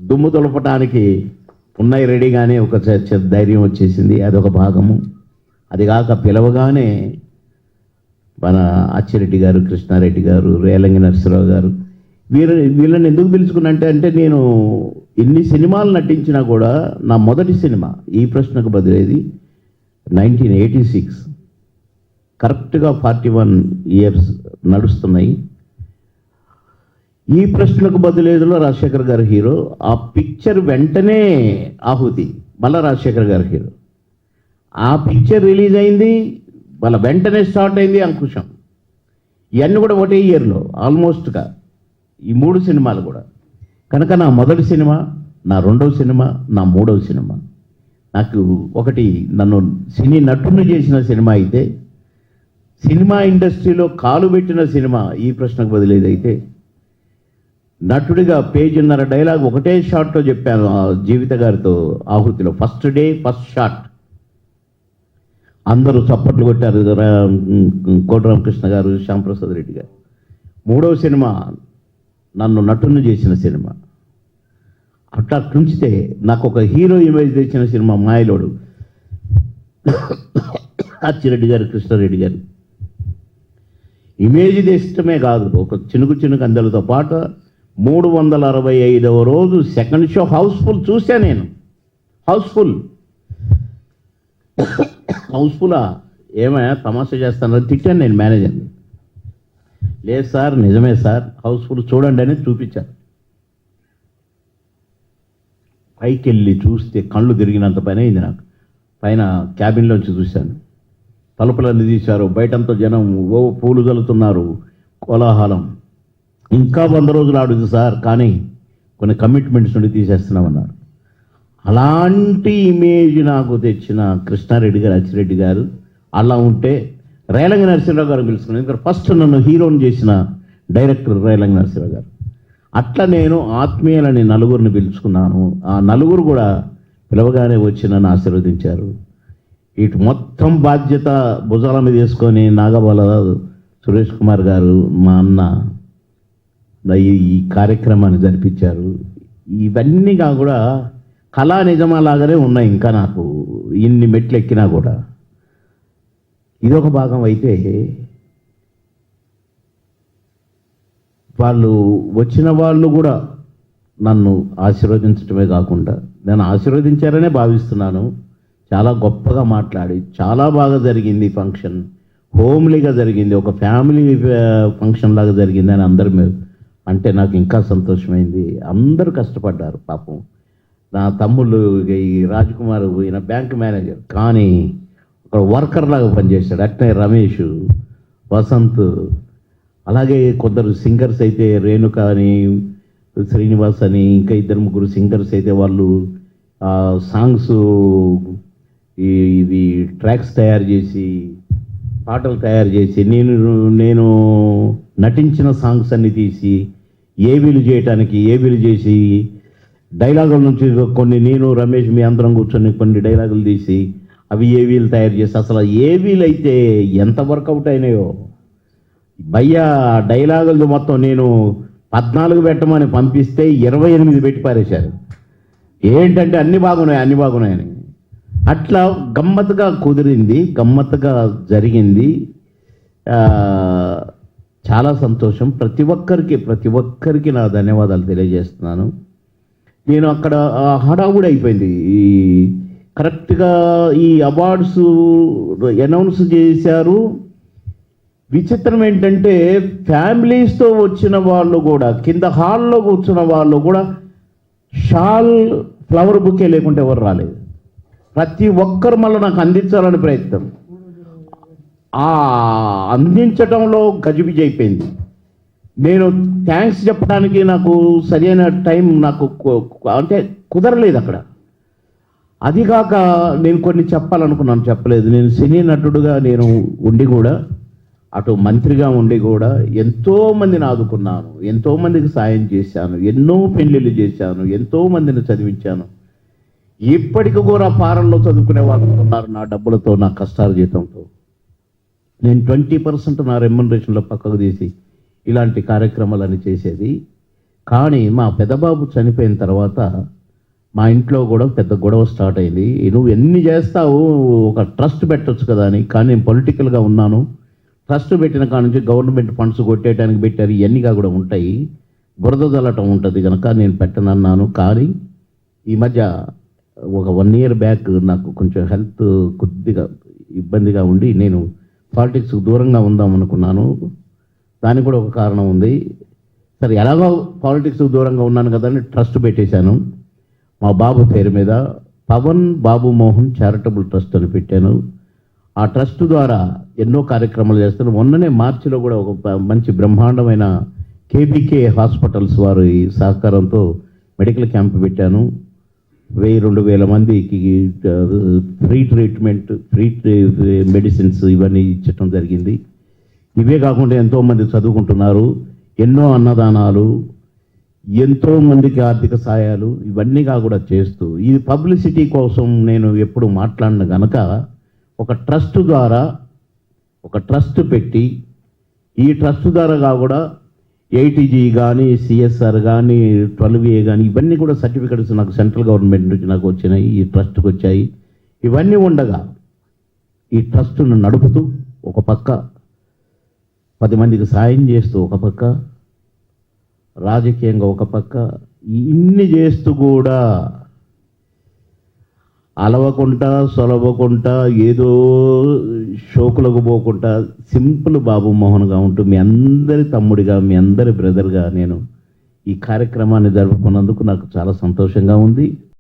దుమ్ము తులపటానికి ఉన్నాయి రెడీగానే ఒక ధైర్యం వచ్చేసింది. అదొక భాగము. అది కాక పిలవగానే మన అచ్చిరెడ్డి గారు, కృష్ణారెడ్డి గారు, రేలంగి నరసింహరావు గారు వీళ్ళని ఎందుకు పిలుచుకున్నంటే అంటే నేను ఎన్ని సినిమాలు నటించినా కూడా నా మొదటి సినిమా ఈ ప్రశ్నకు బదిలేది 1986. కరెక్ట్గా 41 ఇయర్స్ నడుస్తున్నాయి. ఈ ప్రశ్నకు బదిలేదులో రాజశేఖర్ గారు హీరో. ఆ పిక్చర్ వెంటనే ఆహుతి, మళ్ళీ రాజశేఖర్ గారు హీరో. ఆ పిక్చర్ రిలీజ్ అయింది, మళ్ళీ వెంటనే స్టార్ట్ అయింది అంకుశం. ఇవన్నీ కూడా ఒకటే ఇయర్లో ఆల్మోస్ట్గా ఈ 3 సినిమాలు కూడా. కనుక నా మొదటి సినిమా, నా రెండవ సినిమా, నా మూడవ సినిమా. నాకు ఒకటి నన్ను సినీ నటుని చేసిన సినిమా అయితే, సినిమా ఇండస్ట్రీలో కాలు పెట్టిన సినిమా ఈ ప్రశ్నకు బదిలేదైతే, నటుడిగా పేజీన్నర డైలాగ్ ఒకటే షాట్లో చెప్పాను జీవిత గారితో ఆహుతిలో. ఫస్ట్ డే ఫస్ట్ షాట్ అందరూ చప్పట్లు కొట్టారు, కోట రామకృష్ణ గారు, శ్యాంప్రసాద్ రెడ్డి గారు. మూడవ సినిమా నన్ను నటుని చేసిన సినిమా. అట్లా తుంచితే నాకు ఒక హీరో ఇమేజ్ తెచ్చిన సినిమా మాయలోడు, అచ్చిరెడ్డి గారు, కృష్ణారెడ్డి గారు. ఇమేజ్ తెచ్చడమే కాదు, ఒక చినుకు చినుకు అందరితో పాటు 365వ రోజు సెకండ్ షో హౌస్ఫుల్ చూసా నేను. హౌస్ఫుల్లా ఏమైనా తమాషా చేస్తానని తిట్టాను నేను మేనేజర్ని. లేదు సార్, నిజమే సార్, హౌస్ఫుల్ చూడండి అని చూపించాను. పైకి వెళ్ళి చూస్తే కళ్ళు తిరిగినంత పని అయింది నాకు. పైన క్యాబిన్లోంచి చూశాను, తలుపులన్నీ తీశారు, బయటంతా జనం ఓ పూలు జల్లుతున్నారు, కోలాహలం. ఇంకా 100 రోజులు ఆడుతుంది సార్, కానీ కొన్ని కమిట్మెంట్స్ నుండి తీసేస్తున్నామన్నారు. అలాంటి ఇమేజ్ నాకు తెచ్చిన కృష్ణారెడ్డి గారు, అచ్చిరెడ్డి గారు. అలా ఉంటే రేలంగి నరసింహరావు గారు పిలుచుకున్నాను, ఎందుకంటే ఫస్ట్ నన్ను హీరోని చేసిన డైరెక్టర్ రేలంగి నరసింహరావు గారు. అట్లా నేను ఆత్మీయులని నలుగురిని పిలుచుకున్నాను. ఆ నలుగురు కూడా పిలవగానే వచ్చి నన్ను ఆశీర్వదించారు. ఇటు మొత్తం బాధ్యత భుజాల మీద వేసుకొని నాగబాల సురేష్ కుమార్ గారు, మా అన్న ఈ కార్యక్రమాన్ని జరిపించారు. ఇవన్నీ కూడా కళా నిజమాలాగానే ఉన్నాయి. ఇంకా నాకు ఇన్ని మెట్లు ఎక్కినా కూడా ఇదొక భాగం. అయితే వాళ్ళు వచ్చిన వాళ్ళు కూడా నన్ను ఆశీర్వదించడమే కాకుండా, నేను ఆశీర్వదించారనే భావిస్తున్నాను. చాలా గొప్పగా మాట్లాడి చాలా బాగా జరిగింది ఫంక్షన్, హోమ్లీగా జరిగింది, ఒక ఫ్యామిలీ ఫంక్షన్ లాగా జరిగింది అని అందరి మీద అంటే నాకు ఇంకా సంతోషమైంది. అందరూ కష్టపడ్డారు పాపం. నా తమ్ముళ్ళు ఈ రాజ్కుమార్ ఈయన బ్యాంక్ మేనేజర్, కానీ ఒక వర్కర్ లాగా పనిచేశాడు. అట్నే రమేష్, వసంత్, అలాగే కొందరు సింగర్స్ అయితే రేణుక అని, శ్రీనివాస్ అని, ఇంకా 2-3 సింగర్స్ అయితే వాళ్ళు సాంగ్స్ ఇవి ట్రాక్స్ తయారు చేసి, పాటలు తయారు చేసి, నేను నటించిన సాంగ్స్ అన్ని తీసి ఏవీలు చేయటానికి ఏవీలు చేసి, డైలాగుల నుంచి కొన్ని నేను రమేష్ మీ అందరం కూర్చొని కొన్ని డైలాగులు తీసి అవి ఏవీలు తయారు చేసి, అసలు ఏవీలు అయితే ఎంత వర్కౌట్ అయినాయో భయ్యా. డైలాగులు మొత్తం నేను 14 పెట్టమని పంపిస్తే 28 పెట్టి పారేశారు. ఏంటంటే అన్ని బాగున్నాయని. అట్లా గమ్మత్తుగా కుదిరింది, గమ్మత్తుగా జరిగింది. చాలా సంతోషం. ప్రతి ఒక్కరికి నా ధన్యవాదాలు తెలియజేస్తున్నాను. నేను అక్కడ హడావుడి అయిపోయింది. ఈ కరెక్ట్గా ఈ అవార్డ్స్ అనౌన్స్ చేశారు. విచిత్రం ఏంటంటే ఫ్యామిలీస్తో వచ్చిన వాళ్ళు కూడా, కింద హాల్లో కూర్చున్న వాళ్ళు కూడా షాల్, ఫ్లవర్ బుకే లేకుంటే ఎవరు రాలేదు. ప్రతి ఒక్కరు మళ్ళీ నాకు అందించాలని ప్రయత్నం. ఆ అందించడంలో గజిబిజి అయిపోయింది. నేను థ్యాంక్స్ చెప్పడానికి నాకు సరైన టైం నాకు అంటే కుదరలేదు అక్కడ. అది కాక నేను కొన్ని చెప్పాలనుకున్నాను, చెప్పలేదు. నేను సినీ నటుడుగా నేను ఉండి కూడా, అటు మంత్రిగా ఉండి కూడా ఎంతోమందిని ఆదుకున్నాను, ఎంతోమందికి సాయం చేశాను, ఎన్నో పెళ్ళిళ్ళు చేశాను, ఎంతోమందిని చదివించాను. ఇప్పటికి కూడా ఫారెన్లో చదువుకునే వాళ్ళు ఉన్నారు నా డబ్బులతో, నా కష్టాల జీతంతో. నేను 20% నా రెమ్యునరేషన్లో పక్కకు తీసి ఇలాంటి కార్యక్రమాలన్నీ చేసేది. కానీ మా పెద్దబాబు చనిపోయిన తర్వాత మా ఇంట్లో కూడా పెద్ద గొడవ స్టార్ట్ అయింది. నువ్వు ఎన్ని చేస్తావు, ఒక ట్రస్ట్ పెట్టొచ్చు కదా అని. కానీ నేను పొలిటికల్గా ఉన్నాను. ట్రస్ట్ పెట్టిన కాడ నుంచి గవర్నమెంట్ ఫండ్స్ కొట్టేయడానికి పెట్టారు, ఇవన్నీగా కూడా ఉంటాయి, బురద జల్లటం ఉంటుంది కనుక నేను పెట్టనన్నాను. కానీ ఈ మధ్య ఒక 1 year బ్యాక్ నాకు కొంచెం హెల్త్ కొద్దిగా ఇబ్బందిగా ఉండి నేను పాలిటిక్స్కి దూరంగా ఉందాం అనుకున్నాను. దానికి కూడా ఒక కారణం ఉంది. సరే, ఎలాగో పాలిటిక్స్కి దూరంగా ఉన్నాను కదా అని ట్రస్ట్ పెట్టేశాను మా బాబు పేరు మీద. పవన్ బాబు మోహన్ చారిటబుల్ ట్రస్ట్ అని పెట్టాను. ఆ ట్రస్ట్ ద్వారా ఎన్నో కార్యక్రమాలు చేస్తాను. మొన్ననే మార్చిలో కూడా ఒక మంచి బ్రహ్మాండమైన కేబీకే హాస్పిటల్స్ వారి సహకారంతో మెడికల్ క్యాంప్ పెట్టాను. 1000-2000 మందికి ఫ్రీ ట్రీట్మెంట్, ఫ్రీ మెడిసిన్స్ ఇవన్నీ ఇచ్చటం జరిగింది. ఇవే కాకుండా ఎంతోమంది చదువుకుంటున్నారు, ఎన్నో అన్నదానాలు, ఎంతోమందికి ఆర్థిక సాయాలు, ఇవన్నీగా కూడా చేస్తూ ఈ పబ్లిసిటీ కోసం నేను ఎప్పుడు మాట్లాడిన గనక ఒక ట్రస్ట్ ద్వారా ఒక ట్రస్ట్ పెట్టి ఈ ట్రస్ట్ ద్వారా కూడా 80G కానీ CSR కానీ 12A కానీ ఇవన్నీ కూడా సర్టిఫికెట్స్ నాకు సెంట్రల్ గవర్నమెంట్ నుంచి నాకు వచ్చినాయి, ఈ ట్రస్ట్కి వచ్చాయి. ఇవన్నీ ఉండగా ఈ ట్రస్ట్ను నడుపుతూ ఒక పక్క 10 మందికి సాయం చేస్తూ, ఒక పక్క రాజకీయంగా, ఒక పక్క ఇన్ని చేస్తూ కూడా అలవకుండా సొలవకుండా ఏదో షోకులకు పోకుండా సింపుల్ బాబు మోహన్గా ఉంటూ మీ అందరి తమ్ముడిగా, మీ అందరి బ్రదర్గా నేను ఈ కార్యక్రమాన్ని జరుపుకున్నందుకు నాకు చాలా సంతోషంగా ఉంది.